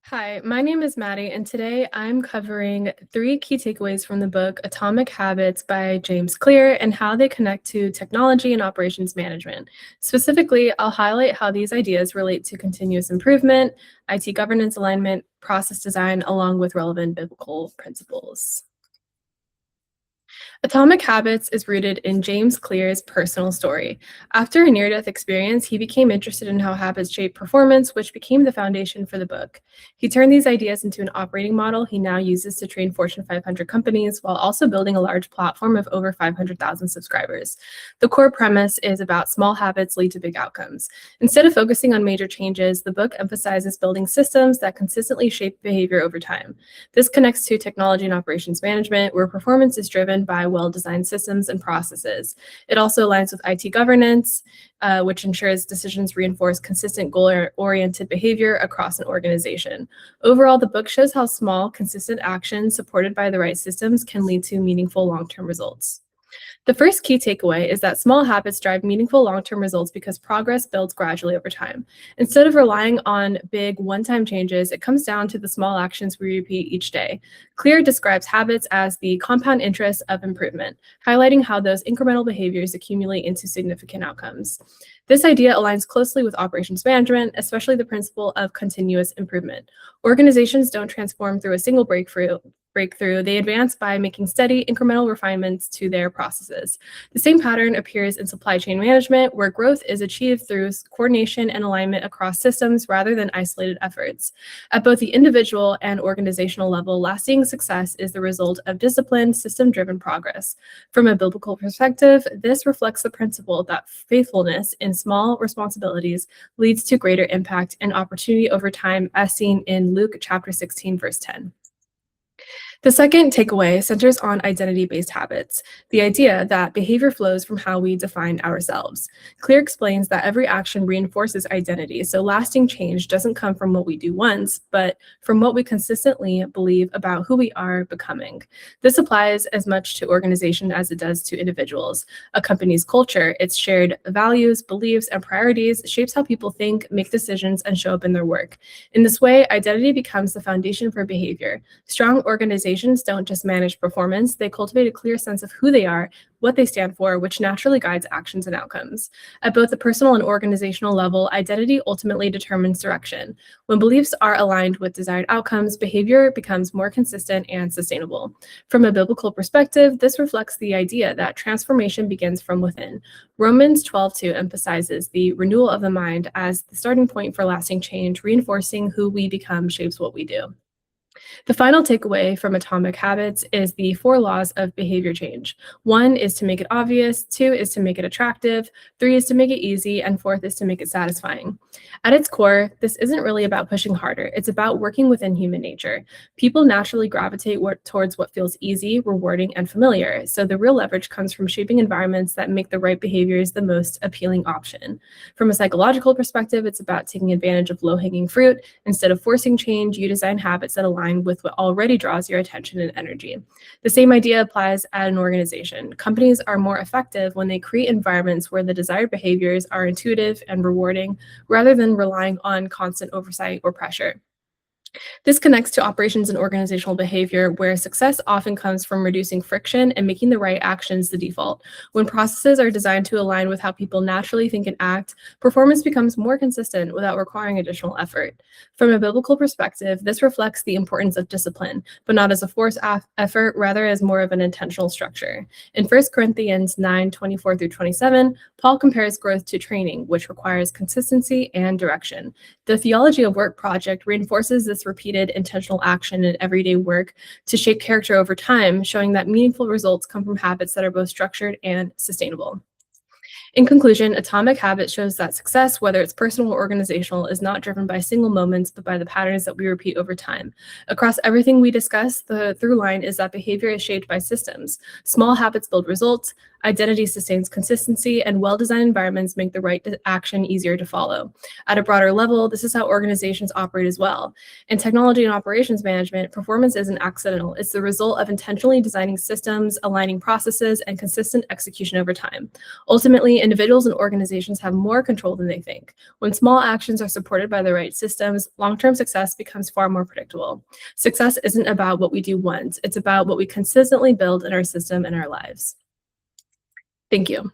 Hi, my name is Maddie, and today I'm covering three key takeaways from the book Atomic Habits by James Clear and how they connect to technology and operations management. Specifically, I'll highlight how these ideas relate to continuous improvement, IT governance alignment, process design, along with relevant biblical principles. Atomic Habits is rooted in James Clear's personal story. After a near death experience, he became interested in how habits shape performance, which became the foundation for the book. He turned these ideas into an operating model he now uses to train Fortune 500 companies while also building a large platform of over 500,000 subscribers. The core premise is about small habits lead to big outcomes. Instead of focusing on major changes, the book emphasizes building systems that consistently shape behavior over time. This connects to technology and operations management, where performance is driven by well-designed systems and processes. It also aligns with IT governance, which ensures decisions reinforce consistent goal-oriented behavior across an organization. Overall, the book shows how small, consistent actions supported by the right systems can lead to meaningful long-term results. The first key takeaway is that small habits drive meaningful long-term results because progress builds gradually over time. Instead of relying on big one-time changes, it comes down to the small actions we repeat each day. Clear describes habits as the compound interest of improvement, highlighting how those incremental behaviors accumulate into significant outcomes. This idea aligns closely with operations management, especially the principle of continuous improvement. Organizations don't transform through a single breakthrough, they advance by making steady, incremental refinements to their processes. The same pattern appears in supply chain management, where growth is achieved through coordination and alignment across systems rather than isolated efforts. At both the individual and organizational level, lasting success is the result of disciplined, system-driven progress. From a biblical perspective, this reflects the principle that faithfulness in small responsibilities leads to greater impact and opportunity over time, as seen in Luke chapter 16, verse 10. The second takeaway centers on identity-based habits, the idea that behavior flows from how we define ourselves. Clear explains that every action reinforces identity, so lasting change doesn't come from what we do once, but from what we consistently believe about who we are becoming. This applies as much to organization as it does to individuals. A company's culture, its shared values, beliefs, and priorities shapes how people think, make decisions, and show up in their work. In this way, identity becomes the foundation for behavior. Strong organizations don't just manage performance, they cultivate a clear sense of who they are, what they stand for, which naturally guides actions and outcomes. At both the personal and organizational level, identity ultimately determines direction. When beliefs are aligned with desired outcomes, behavior becomes more consistent and sustainable. From a biblical perspective, this reflects the idea that transformation begins from within. Romans 12:2 emphasizes the renewal of the mind as the starting point for lasting change, reinforcing who we become shapes what we do. The final takeaway from Atomic Habits is the 4 laws of behavior change. 1 is to make it obvious, 2 is to make it attractive, 3 is to make it easy, and 4th is to make it satisfying. At its core, this isn't really about pushing harder, it's about working within human nature. People naturally gravitate towards what feels easy, rewarding, and familiar, so the real leverage comes from shaping environments that make the right behaviors the most appealing option. From a psychological perspective, it's about taking advantage of low-hanging fruit. Instead of forcing change, you design habits that align with what already draws your attention and energy. The same idea applies at an organization. Companies are more effective when they create environments where the desired behaviors are intuitive and rewarding, rather than relying on constant oversight or pressure. This connects to operations and organizational behavior, where success often comes from reducing friction and making the right actions the default. When processes are designed to align with how people naturally think and act, performance becomes more consistent without requiring additional effort. From a biblical perspective, this reflects the importance of discipline, but not as a forced effort, rather as more of an intentional structure. In 1 Corinthians 9:24-27, Paul compares growth to training, which requires consistency and direction. The Theology of Work project reinforces this repeated intentional action in everyday work to shape character over time, showing that meaningful results come from habits that are both structured and sustainable. In conclusion, Atomic Habits shows that success, whether it's personal or organizational, is not driven by single moments, but by the patterns that we repeat over time. Across everything we discuss, the through line is that behavior is shaped by systems. Small habits build results, Identity sustains consistency, and well-designed environments make the right action easier to follow. At a broader level, this is how organizations operate as well. In technology and operations management, performance isn't accidental. It's the result of intentionally designing systems, aligning processes, and consistent execution over time. Ultimately, individuals and organizations have more control than they think. When small actions are supported by the right systems, long-term success becomes far more predictable. Success isn't about what we do once, it's about what we consistently build in our system and our lives. Thank you.